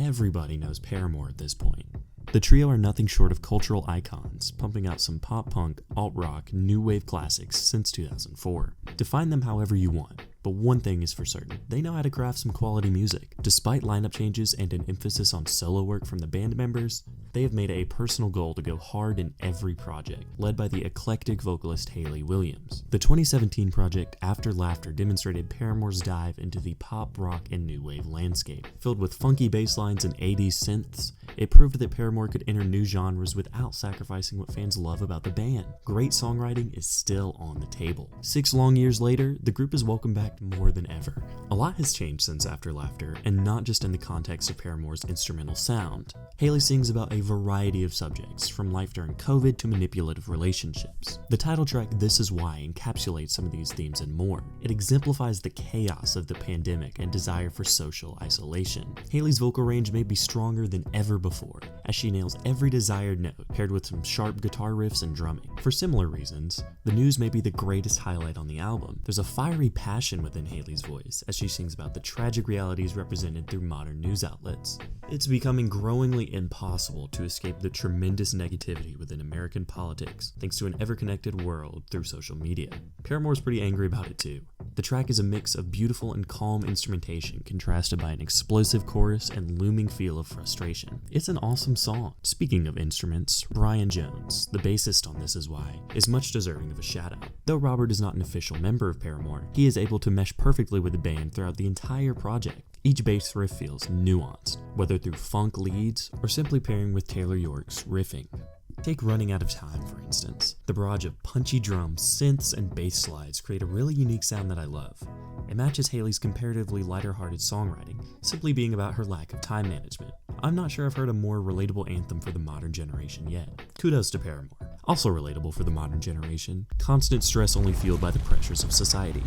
everybody knows Paramore at this point. The trio are nothing short of cultural icons, pumping out some pop-punk, alt-rock, new wave classics since 2004. Define them however you want, but one thing is for certain, they know how to craft some quality music. Despite lineup changes and an emphasis on solo work from the band members, they have made it a personal goal to go hard in every project, led by the eclectic vocalist Hayley Williams. The 2017 project After Laughter demonstrated Paramore's dive into the pop, rock, and new wave landscape. Filled with funky bass lines and 80s synths, it proved that Paramore could enter new genres without sacrificing what fans love about the band. Great songwriting is still on the table. 6 long years later, the group is welcome back more than ever. A lot has changed since After Laughter, and not just in the context of Paramore's instrumental sound. Hayley sings about a variety of subjects, from life during COVID to manipulative relationships. The title track This Is Why encapsulates some of these themes and more. It exemplifies the chaos of the pandemic and desire for social isolation. Hayley's vocal range may be stronger than ever before, as she nails every desired note, paired with some sharp guitar riffs and drumming. For similar reasons, the news may be the greatest highlight on the album. There's a fiery passion within Hayley's voice, as she sings about the tragic realities represented through modern news outlets. It's becoming growingly impossible to escape the tremendous negativity within American politics, thanks to an ever-connected world through social media. Paramore's pretty angry about it too. The track is a mix of beautiful and calm instrumentation, contrasted by an explosive chorus and looming feel of frustration. It's an awesome song. Speaking of instruments, Brian Jones, the bassist on This Is Why, is much deserving of a shout-out. Though Robert is not an official member of Paramore, he is able to mesh perfectly with the band throughout the entire project. Each bass riff feels nuanced, whether through funk leads or simply pairing with Taylor York's riffing. Take Running Out of Time, for instance. The barrage of punchy drums, synths, and bass slides create a really unique sound that I love. It matches Hayley's comparatively lighter-hearted songwriting, simply being about her lack of time management. I'm not sure I've heard a more relatable anthem for the modern generation yet. Kudos to Paramore. Also relatable for the modern generation, constant stress only fueled by the pressures of society.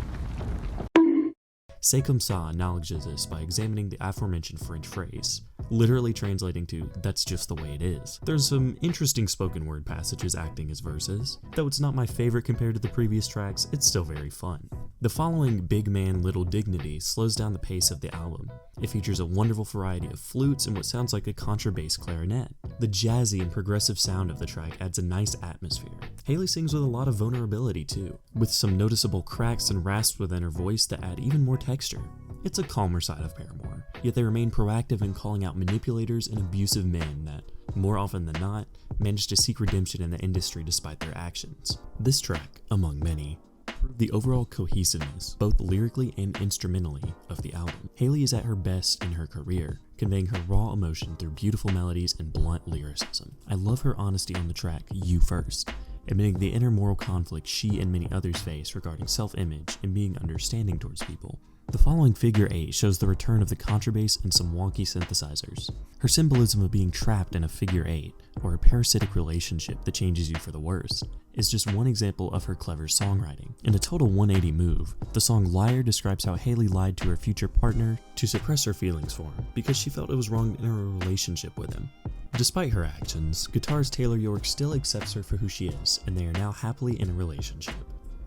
C'est comme ça acknowledges this by examining the aforementioned French phrase, literally translating to, that's just the way it is. There's some interesting spoken word passages acting as verses. Though it's not my favorite compared to the previous tracks, it's still very fun. The following Big Man Little Dignity slows down the pace of the album. It features a wonderful variety of flutes and what sounds like a contrabass clarinet. The jazzy and progressive sound of the track adds a nice atmosphere. Hayley sings with a lot of vulnerability too, with some noticeable cracks and rasps within her voice that add even more texture. It's a calmer side of Paramore, yet they remain proactive in calling out manipulators and abusive men that, more often than not, manage to seek redemption in the industry despite their actions. This track, among many, proved the overall cohesiveness, both lyrically and instrumentally, of the album. Hayley is at her best in her career, conveying her raw emotion through beautiful melodies and blunt lyricism. I love her honesty on the track You First, admitting the inner moral conflict she and many others face regarding self-image and being understanding towards people. The following Figure 8 shows the return of the contrabass and some wonky synthesizers. Her symbolism of being trapped in a figure 8, or a parasitic relationship that changes you for the worse, is just one example of her clever songwriting. In a total 180 move, the song Liar describes how Hayley lied to her future partner to suppress her feelings for him because she felt it was wrong to enter a relationship with him. Despite her actions, guitarist Taylor York still accepts her for who she is, and they are now happily in a relationship.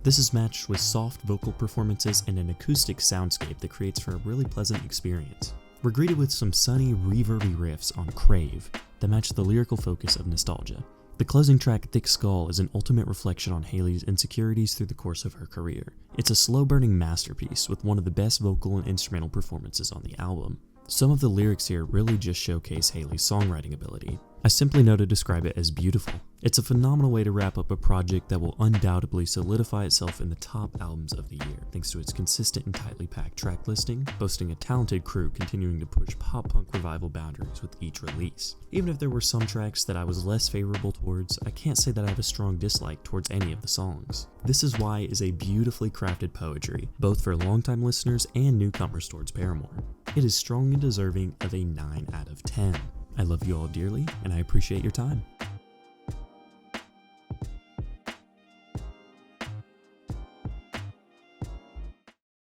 This is matched with soft vocal performances and an acoustic soundscape that creates for a really pleasant experience. We're greeted with some sunny, reverby riffs on Crave that match the lyrical focus of Nostalgia. The closing track Thick Skull is an ultimate reflection on Hayley's insecurities through the course of her career. It's a slow-burning masterpiece with one of the best vocal and instrumental performances on the album. Some of the lyrics here really just showcase Hayley's songwriting ability. I simply know to describe it as beautiful. It's a phenomenal way to wrap up a project that will undoubtedly solidify itself in the top albums of the year, thanks to its consistent and tightly packed track listing, boasting a talented crew continuing to push pop-punk revival boundaries with each release. Even if there were some tracks that I was less favorable towards, I can't say that I have a strong dislike towards any of the songs. This Is Why is a beautifully crafted poetry, both for longtime listeners and newcomers towards Paramore. It is strong and deserving of a 9 out of 10. I love you all dearly, and I appreciate your time.